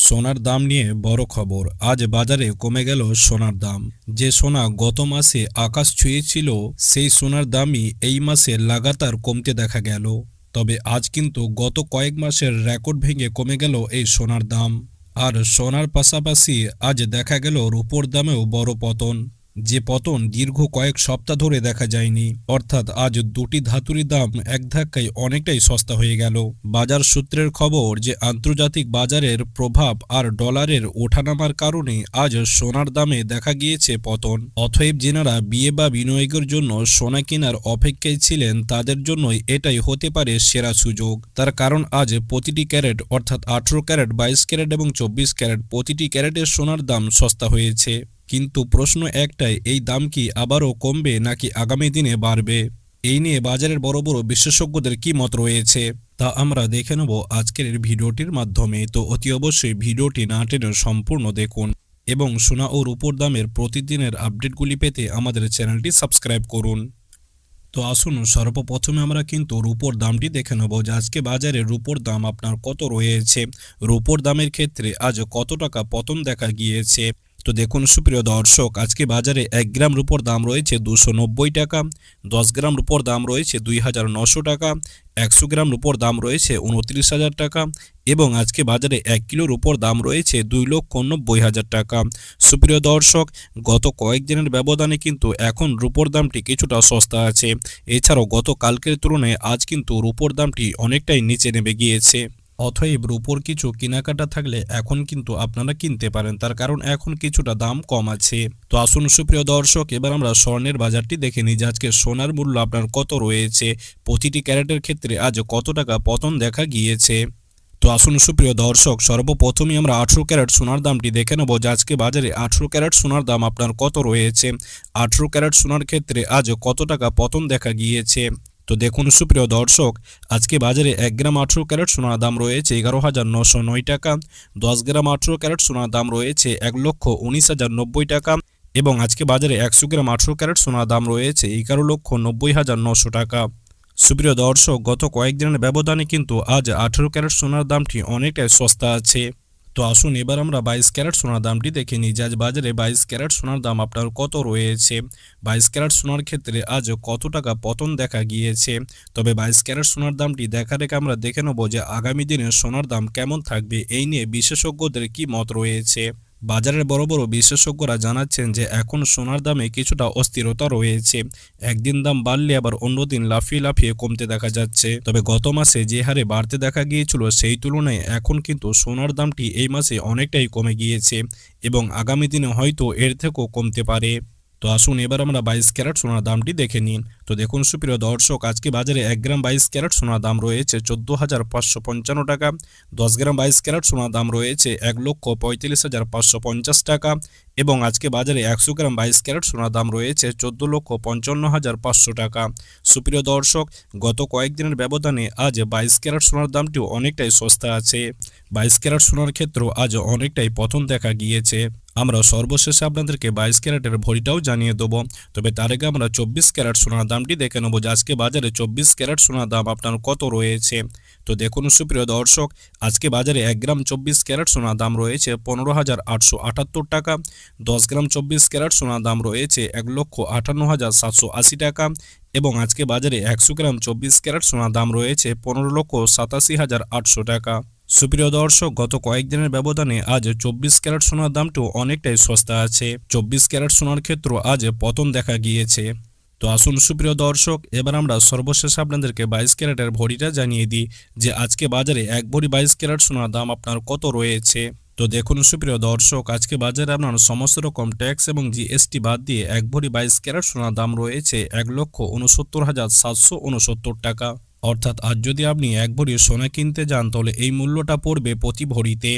সোনার দাম নিয়ে বড় খবর। আজ বাজারে কমে গেল সোনার দাম। যে সোনা গত মাসে আকাশ ছুঁয়েছিল সেই সোনার দামই এই মাসে লাগাতার কমতে দেখা গেল। তবে আজ কিন্তু গত কয়েক মাসের রেকর্ড ভেঙে কমে গেল এই সোনার দাম। আর সোনার পাশাপাশি আজ দেখা গেল রূপোর দামেও বড় পতন, যে পতন দীর্ঘ কয়েক সপ্তাহ ধরে দেখা যায়নি। অর্থাৎ আজ দুটি ধাতুরই দাম এক ধাক্কায় অনেকটাই সস্তা হয়ে গেল। বাজার সূত্রের খবর যে আন্তর্জাতিক বাজারের প্রভাব আর ডলারের ওঠানামার কারণে আজ সোনার দামে দেখা গিয়েছে পতন। অতএব যেনারা বিয়ে বা বিনিয়োগের জন্য সোনা কেনার অপেক্ষায় ছিলেন তাদের জন্যই এটাই হতে পারে সেরা সুযোগ। তার কারণ আজ প্রতিটি ক্যারেট অর্থাৎ 18 ক্যারেট, 22 ক্যারেট এবং 24 ক্যারেট প্রতিটি ক্যারেটের সোনার দাম সস্তা হয়েছে। কিন্তু প্রশ্ন একটাই, এই দাম কি আবারও কমবে নাকি আগামী দিনে বাড়বে? এই নিয়ে বাজারের বড় বড় বিশেষজ্ঞদের কি মত রয়েছে তা আমরা দেখে নেব আজকের ভিডিওটির মাধ্যমে। তো অতি অবশ্যই ভিডিওটি না টেনে সম্পূর্ণ দেখুন এবং সোনা ও রূপোর দামের প্রতিদিনের আপডেটগুলি পেতে আমাদের চ্যানেলটি সাবস্ক্রাইব করুন। তো আসুন সর্বপ্রথমে আমরা কিন্তু রূপোর দামটি দেখে নেব যে আজকে বাজারে রূপোর দাম আপনার কত রয়েছে। রূপোর দামের ক্ষেত্রে আজ কত টাকা পতন দেখা গিয়েছে। তো দেখুন সুপ্রিয় দর্শক, আজকে বাজারে 1 গ্রাম রূপোর দাম রয়েছে 290 টাকা, 10 গ্রাম রূপোর দাম রয়েছে 2900 টাকা, 100 গ্রাম রূপোর দাম রয়েছে 29,000 টাকা এবং আজকে বাজারে 1 কিলো রূপোর দাম রয়েছে 2,90,000 টাকা। সুপ্রিয় দর্শক, গত কয়েকদিনের ব্যবধানে কিন্তু এখন রূপোর দামটি কিছুটা সস্তা আছে। এছাড়াও গত কালকের তুলনায় আজ কিন্তু রূপোর দামটি অনেকটাই নিচে নেমে গিয়েছে। অতএব রূপোর কিছু কেনাকাটা থাকলে এখন কিন্তু আপনারা কিনতে পারেন, তার কারণ এখন কিছুটা দাম কম আছে। তো আসুন সুপ্রিয় দর্শক, এবার আমরা স্বর্ণের বাজারটি দেখে নিই যে আজকে সোনার মূল্য আপনার কত রয়েছে, প্রতিটি ক্যারেটের ক্ষেত্রে আজ কত টাকা পতন দেখা গিয়েছে। তো আসুন সুপ্রিয় দর্শক, সর্বপ্রথমে আমরা 18 ক্যারেট সোনার দামটি দেখে নেব যে আজকে বাজারে 18 ক্যারেট সোনার দাম আপনার কত রয়েছে। 18 ক্যারেট সোনার ক্ষেত্রে আজ কত টাকা পতন দেখা গিয়েছে। তো দেখুন সুপ্রিয় দর্শক, আজকে বাজারে 1 গ্রাম 18 ক্যারেট সোনার দাম রয়েছে 11,909 টাকা, 10 গ্রাম 18 ক্যারেট সোনার দাম রয়েছে 1,19,090 টাকা এবং আজকে বাজারে 100 গ্রাম 18 ক্যারেট সোনার দাম রয়েছে 11,90,900 টাকা। সুপ্রিয় দর্শক, গত কয়েকদিনের ব্যবধানে কিন্তু আজ 18 ক্যারেট সোনার দামটি অনেকটাই সস্তা আছে। তো আসুন এবার আমরা 22 ক্যারেট সোনার দামটি দেখে নিই যে আজ বাজারে 22 ক্যারেট সোনার দাম আপনার কত রয়েছে। 22 ক্যারেট সোনার ক্ষেত্রে আজ কত টাকা পতন দেখা গিয়েছে। তবে 22 ক্যারেট সোনার দামটি দেখা রেখে আমরা দেখে নেব যে আগামী দিনে সোনার দাম কেমন থাকবে, এই নিয়ে বিশেষজ্ঞদের কি মত রয়েছে। বাজারের বড় বড় বিশেষজ্ঞরা জানাচ্ছেন যে এখন সোনার দামে কিছুটা অস্থিরতা রয়েছে। একদিন দাম বাড়লে আবার অন্যদিন লাফিয়ে লাফিয়ে কমতে দেখা যাচ্ছে। তবে গত মাসে যে হারে বাড়তে দেখা গিয়েছিল সেই তুলনায় এখন কিন্তু সোনার দামটি এই মাসে অনেকটাই কমে গিয়েছে এবং আগামী দিনে হয়তো এর থেকেও কমতে পারে। তো আসুন এবার আমরা 22 ক্যারেট সোনার দামটি দেখে নিন। তো দেখুন সুপ্রিয় দর্শক, আজকে বাজারে 1 গ্রাম 22 ক্যারেট সোনার দাম রয়েছে 14,555 টাকা, 10 গ্রাম 22 ক্যারেট সোনার দাম রয়েছে 1,35,550 টাকা এবং আজকে বাজারে 100 গ্রাম 22 ক্যারেট সোনার দাম রয়েছে 14,55,500 টাকা। সুপ্রিয় দর্শক, গত কয়েকদিনের ব্যবধানে আজ 22 ক্যারেট সোনার দামটিও অনেকটাই সস্তা আছে। 22 ক্যারেট সোনার ক্ষেত্রেও আজ অনেকটাই পতন দেখা গিয়েছে। আমরা সর্বশেষে আপনাদেরকে 22 ক্যারেটের ভরিটাও জানিয়ে দেবো। তবে তার আগে আমরা 24 ক্যারেট সোনার দামটি দেখে নেব যে আজকে বাজারে 24 ক্যারেট সোনার দাম আপনার কত রয়েছে। তো দেখুন সুপ্রিয় দর্শক, আজকে বাজারে 1 গ্রাম 24 ক্যারেট সোনার দাম রয়েছে 15,878 টাকা, 10 গ্রাম 24 ক্যারেট সোনার দাম রয়েছে 1,58,780 টাকা এবং আজকে বাজারে 100 গ্রাম 24 ক্যারেট সোনার দাম রয়েছে 15,87,800 টাকা। সুপ্রিয় দর্শক, গত কয়েকদিনের ব্যবধানে আজ 24 ক্যারেট সোনার দামটিও অনেকটাই সস্তা আছে। 24 ক্যারেট সোনার ক্ষেত্র আজ পতন দেখা গিয়েছে। তো আসুন সুপ্রিয় দর্শক, এবার আমরা সর্বশেষে আপনাদেরকে 22 ক্যারেটের ভরিটা জানিয়ে দিই যে আজকে বাজারে 1 ভরি 22 ক্যারেট সোনার দাম আপনার কত রয়েছে। তো দেখুন সুপ্রিয় দর্শক, আজকে বাজারে আপনার সমস্ত রকম ট্যাক্স এবং জিএসটি বাদ দিয়ে 1 ভরি 22 ক্যারেট সোনার দাম রয়েছে 1,69,769 টাকা। অর্থাৎ আজ যদি আপনি 1 ভরি সোনা কিনতে যান তাহলে এই মূল্যটা পড়বে প্রতি ভরিতে